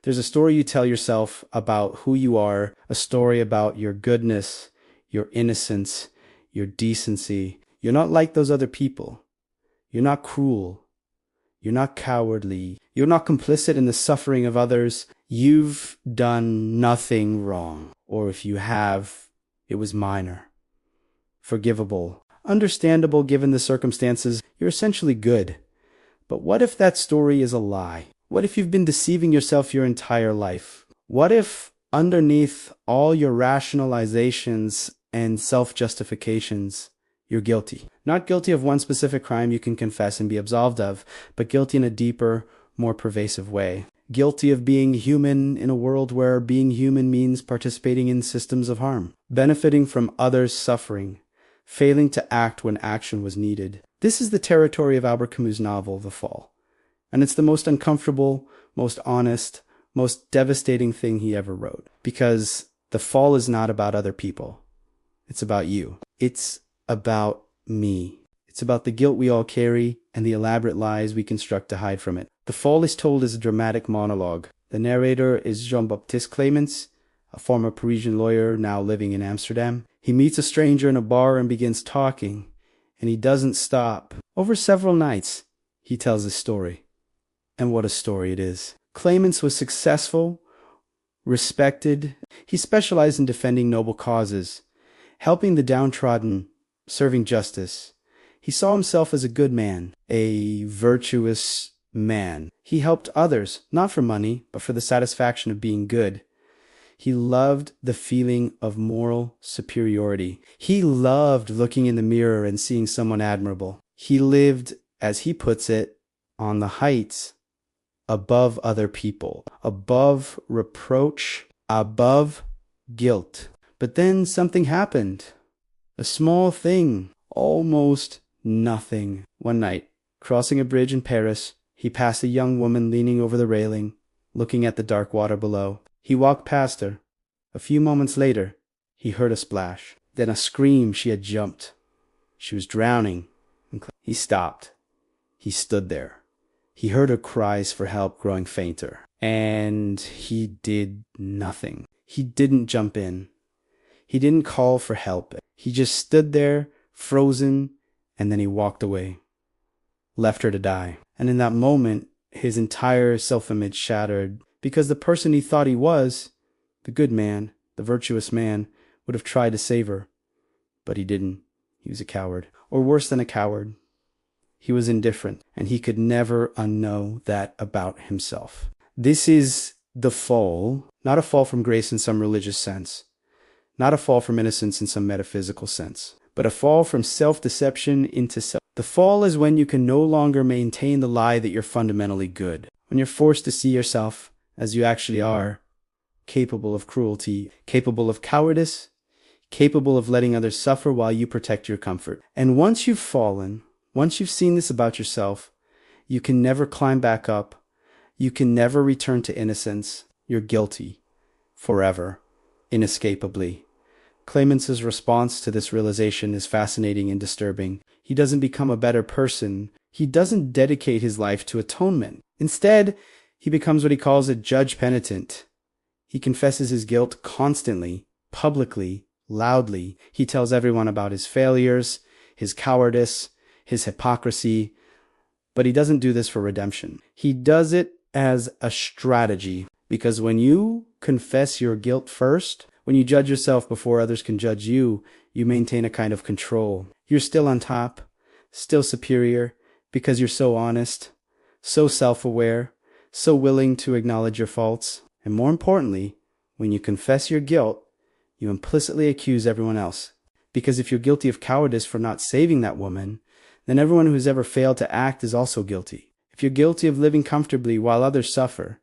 There's a story you tell yourself about who you are, a story about your goodness, your innocence, your decency. You're not like those other people. You're not cruel. You're not cowardly. You're not complicit in the suffering of others. You've done nothing wrong. Or if you have, it was minor. Forgivable. Understandable given the circumstances. You're essentially good. But what if that story is a lie? What if you've been deceiving yourself your entire life? What if underneath all your rationalizations and self-justifications, you're guilty? Not guilty of one specific crime you can confess and be absolved of, but guilty in a deeper, more pervasive way. Guilty of being human in a world where being human means participating in systems of harm, benefiting from others' suffering, failing to act when action was needed. This is the territory of Albert Camus' novel, The Fall. And it's the most uncomfortable, most honest, most devastating thing he ever wrote. Because the fall is not about other people. It's about you. It's about me. It's about the guilt we all carry and the elaborate lies we construct to hide from it. The Fall is told as a dramatic monologue. The narrator is Jean-Baptiste Clamence, a former Parisian lawyer now living in Amsterdam. He meets a stranger in a bar and begins talking, and he doesn't stop. Over several nights, he tells his story. And what a story it is. Clamence was successful, respected. He specialized in defending noble causes, helping the downtrodden, serving justice. He saw himself as a good man, a virtuous man. He helped others, not for money, but for the satisfaction of being good. He loved the feeling of moral superiority. He loved looking in the mirror and seeing someone admirable. He lived, as he puts it, on the heights, above other people, above reproach, above guilt. But then something happened. A small thing, almost nothing. One night, crossing a bridge in Paris, he passed a young woman leaning over the railing, looking at the dark water below. He walked past her. A few moments later, he heard a splash. Then a scream. She had jumped. She was drowning. He stopped. He stood there. He heard her cries for help growing fainter. And he did nothing. He didn't jump in. He didn't call for help. He just stood there, frozen, and then he walked away. Left her to die. And in that moment, his entire self-image shattered, because the person he thought he was, the good man, the virtuous man, would have tried to save her. But he didn't. He was a coward. Or worse than a coward. He was indifferent, and he could never unknow that about himself. This is the fall, not a fall from grace in some religious sense, not a fall from innocence in some metaphysical sense, but a fall from self-deception into self. The fall is when you can no longer maintain the lie that you're fundamentally good, when you're forced to see yourself as you actually are, capable of cruelty, capable of cowardice, capable of letting others suffer while you protect your comfort. And once you've fallen, once you've seen this about yourself, you can never climb back up. You can never return to innocence. You're guilty. Forever. Inescapably. Clamence's response to this realization is fascinating and disturbing. He doesn't become a better person. He doesn't dedicate his life to atonement. Instead, he becomes what he calls a judge-penitent. He confesses his guilt constantly, publicly, loudly. He tells everyone about his failures, his cowardice, his hypocrisy, but he doesn't do this for redemption. He does it as a strategy, because when you confess your guilt first, when you judge yourself before others can judge you, you maintain a kind of control. You're still on top, still superior, because you're so honest, so self-aware, so willing to acknowledge your faults. And more importantly, when you confess your guilt, you implicitly accuse everyone else. Because if you're guilty of cowardice for not saving that woman, then everyone who's ever failed to act is also guilty. If you're guilty of living comfortably while others suffer,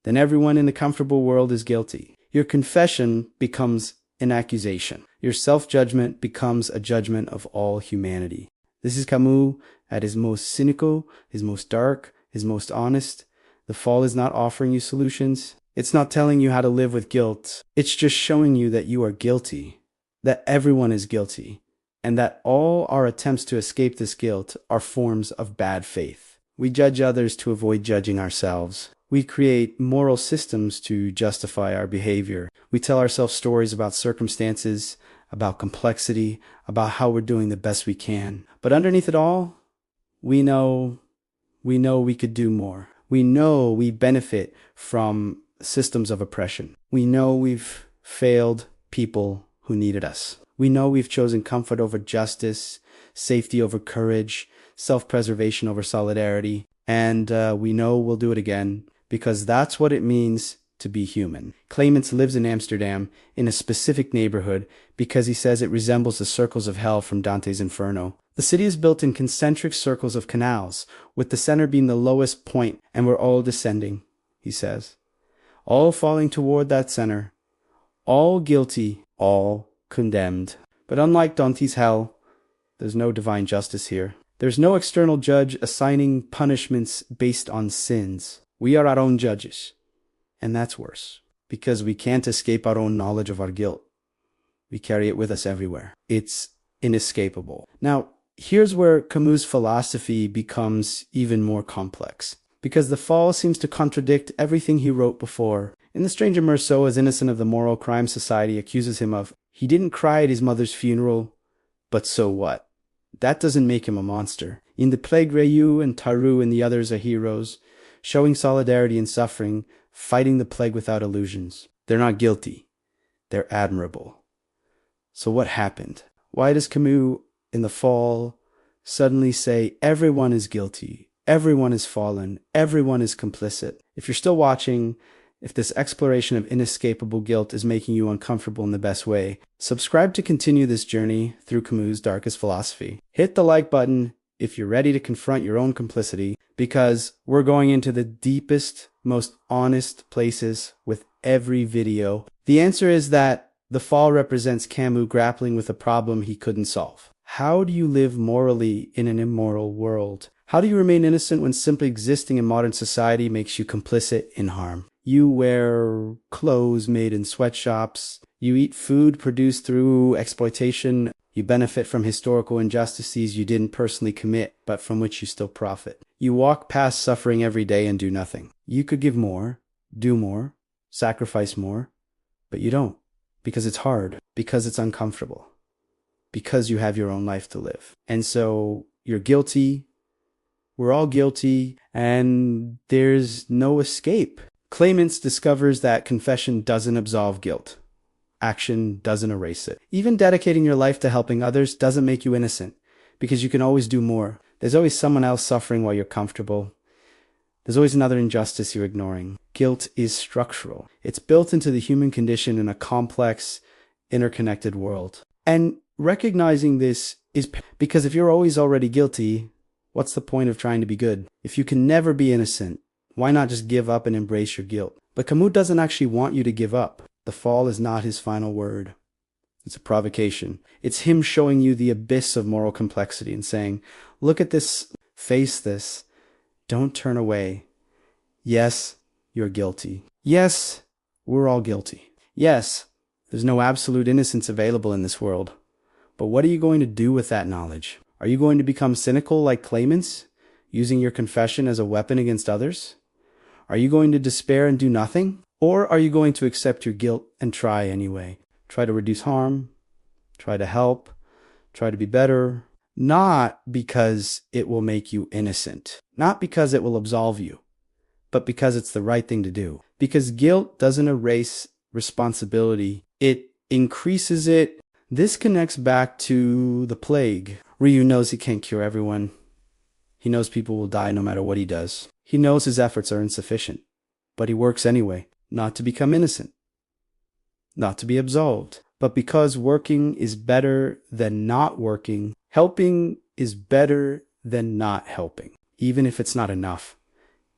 then everyone in the comfortable world is guilty. Your confession becomes an accusation. Your self-judgment becomes a judgment of all humanity. This is Camus at his most cynical, his most dark, his most honest. The fall is not offering you solutions. It's not telling you how to live with guilt. It's just showing you that you are guilty, that everyone is guilty, and that all our attempts to escape this guilt are forms of bad faith. We judge others to avoid judging ourselves. We create moral systems to justify our behavior. We tell ourselves stories about circumstances, about complexity, about how we're doing the best we can. But underneath it all, we know we could do more. We know we benefit from systems of oppression. We know we've failed people who needed us. We know we've chosen comfort over justice, safety over courage, self-preservation over solidarity, and we know we'll do it again because that's what it means to be human. Clamence lives in Amsterdam in a specific neighborhood because he says it resembles the circles of hell from Dante's Inferno. The city is built in concentric circles of canals, with the center being the lowest point, and we're all descending, he says. All falling toward that center, all guilty, all condemned. But unlike Dante's hell, there's no divine justice here. There's no external judge assigning punishments based on sins. We are our own judges. And that's worse, because we can't escape our own knowledge of our guilt. We carry it with us everywhere. It's inescapable. Now, here's where Camus' philosophy becomes even more complex, because the fall seems to contradict everything he wrote before. In The Stranger Meursault, as innocent of the moral crime society accuses him of, he didn't cry at his mother's funeral, but so what? That doesn't make him a monster. In The Plague, Ryu and Taru and the others are heroes, showing solidarity in suffering, fighting the plague without illusions. They're not guilty. They're admirable. So what happened? Why does Camus, in The Fall, suddenly say everyone is guilty, everyone is fallen, everyone is complicit? If you're still watching, if this exploration of inescapable guilt is making you uncomfortable in the best way, subscribe to continue this journey through Camus' darkest philosophy. Hit the like button if you're ready to confront your own complicity, because we're going into the deepest, most honest places with every video. The answer is that The Fall represents Camus grappling with a problem he couldn't solve. How do you live morally in an immoral world? How do you remain innocent when simply existing in modern society makes you complicit in harm? You wear clothes made in sweatshops. You eat food produced through exploitation. You benefit from historical injustices you didn't personally commit, but from which you still profit. You walk past suffering every day and do nothing. You could give more, do more, sacrifice more, but you don't, because it's hard, because it's uncomfortable, because you have your own life to live. And so you're guilty. We're all guilty, and there's no escape. Clamence discovers that confession doesn't absolve guilt. Action doesn't erase it. Even dedicating your life to helping others doesn't make you innocent, because you can always do more. There's always someone else suffering while you're comfortable. There's always another injustice you're ignoring. Guilt is structural. It's built into the human condition in a complex, interconnected world. And recognizing this is because if you're always already guilty, what's the point of trying to be good? If you can never be innocent, why not just give up and embrace your guilt? But Camus doesn't actually want you to give up. The Fall is not his final word. It's a provocation. It's him showing you the abyss of moral complexity and saying, look at this, face this, don't turn away. Yes, you're guilty. Yes, we're all guilty. Yes, there's no absolute innocence available in this world. But what are you going to do with that knowledge? Are you going to become cynical like Clamence, using your confession as a weapon against others? Are you going to despair and do nothing? Or are you going to accept your guilt and try anyway? Try to reduce harm, try to help, try to be better, not because it will make you innocent, not because it will absolve you, but because it's the right thing to do. Because guilt doesn't erase responsibility, it increases it. This connects back to the plague. Ryu knows he can't cure everyone. He knows people will die no matter what he does. He knows his efforts are insufficient, but he works anyway, not to become innocent, not to be absolved, but because working is better than not working. Helping is better than not helping, even if it's not enough,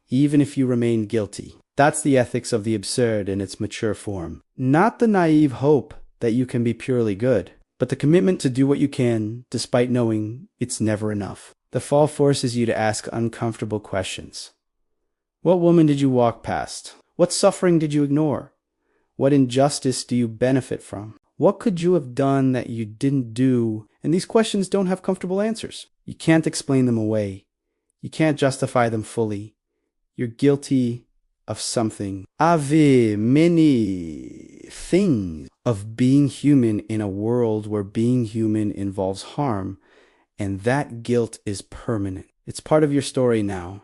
even if you remain guilty. That's the ethics of the absurd in its mature form. Not the naive hope that you can be purely good, but the commitment to do what you can despite knowing it's never enough. The Fall forces you to ask uncomfortable questions. What woman did you walk past? What suffering did you ignore? What injustice do you benefit from? What could you have done that you didn't do? And these questions don't have comfortable answers. You can't explain them away. You can't justify them fully. You're guilty of something. Ave many things of being human in a world where being human involves harm, and that guilt is permanent. It's part of your story now,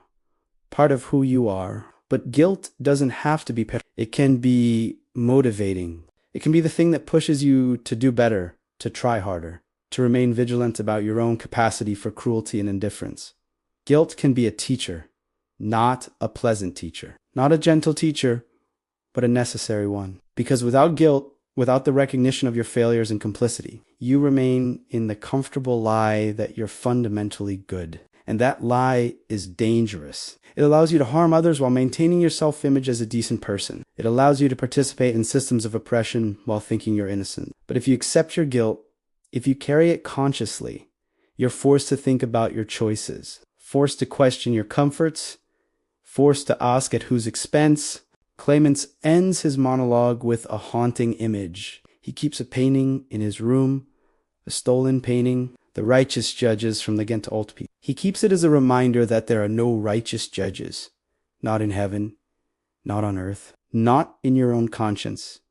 part of who you are. But guilt doesn't have to be it can be motivating. It can be the thing that pushes you to do better, to try harder, to remain vigilant about your own capacity for cruelty and indifference. Guilt can be a teacher, not a pleasant teacher. Not a gentle teacher, but a necessary one. Because without guilt, without the recognition of your failures and complicity, you remain in the comfortable lie that you're fundamentally good. And that lie is dangerous. It allows you to harm others while maintaining your self-image as a decent person. It allows you to participate in systems of oppression while thinking you're innocent. But if you accept your guilt, if you carry it consciously, you're forced to think about your choices, forced to question your comforts, forced to ask at whose expense. Clamence ends his monologue with a haunting image. He keeps a painting in his room, a stolen painting, the righteous judges from the Ghent Old. He keeps it as a reminder that there are no righteous judges, not in heaven, not on earth, not in your own conscience.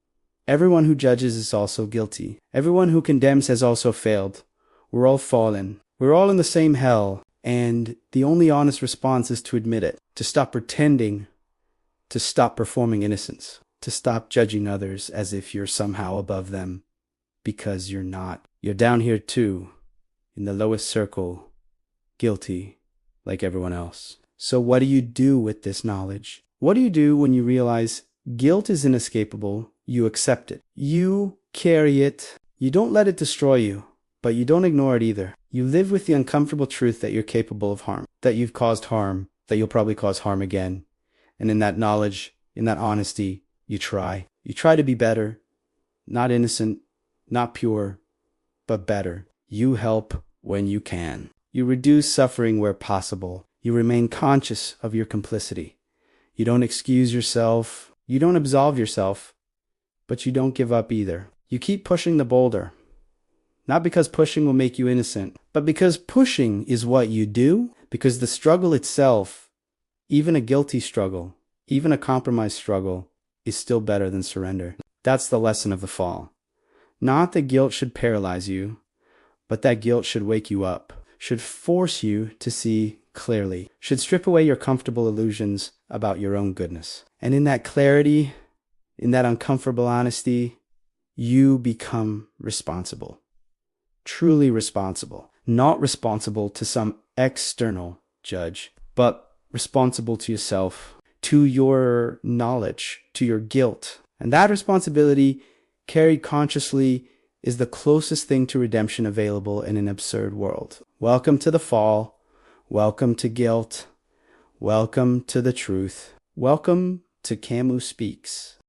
Everyone who judges is also guilty. Everyone who condemns has also failed. We're all fallen. We're all in the same hell, and the only honest response is to admit it, to stop pretending, to stop performing innocence, to stop judging others as if you're somehow above them, because you're not. You're down here too, in the lowest circle, guilty like everyone else. So what do you do with this knowledge? What do you do when you realize guilt is inescapable? You accept it. You carry it. You don't let it destroy you, but you don't ignore it either. You live with the uncomfortable truth that you're capable of harm, that you've caused harm, that you'll probably cause harm again. And in that knowledge, in that honesty, you try. You try to be better, not innocent, not pure, but better. You help when you can. You reduce suffering where possible. You remain conscious of your complicity. You don't excuse yourself. You don't absolve yourself, but you don't give up either. You keep pushing the boulder. Not because pushing will make you innocent, but because pushing is what you do, because the struggle itself, even a guilty struggle, even a compromised struggle, is still better than surrender. That's the lesson of the fall. Not that guilt should paralyze you, but that guilt should wake you up, should force you to see clearly, should strip away your comfortable illusions about your own goodness. And in that clarity, in that uncomfortable honesty, you become responsible. Truly responsible. Not responsible to some external judge, but responsible to yourself, to your knowledge, to your guilt. And that responsibility, carried consciously, is the closest thing to redemption available in an absurd world. Welcome to the fall. Welcome to guilt. Welcome to the truth. Welcome to Camus Speaks.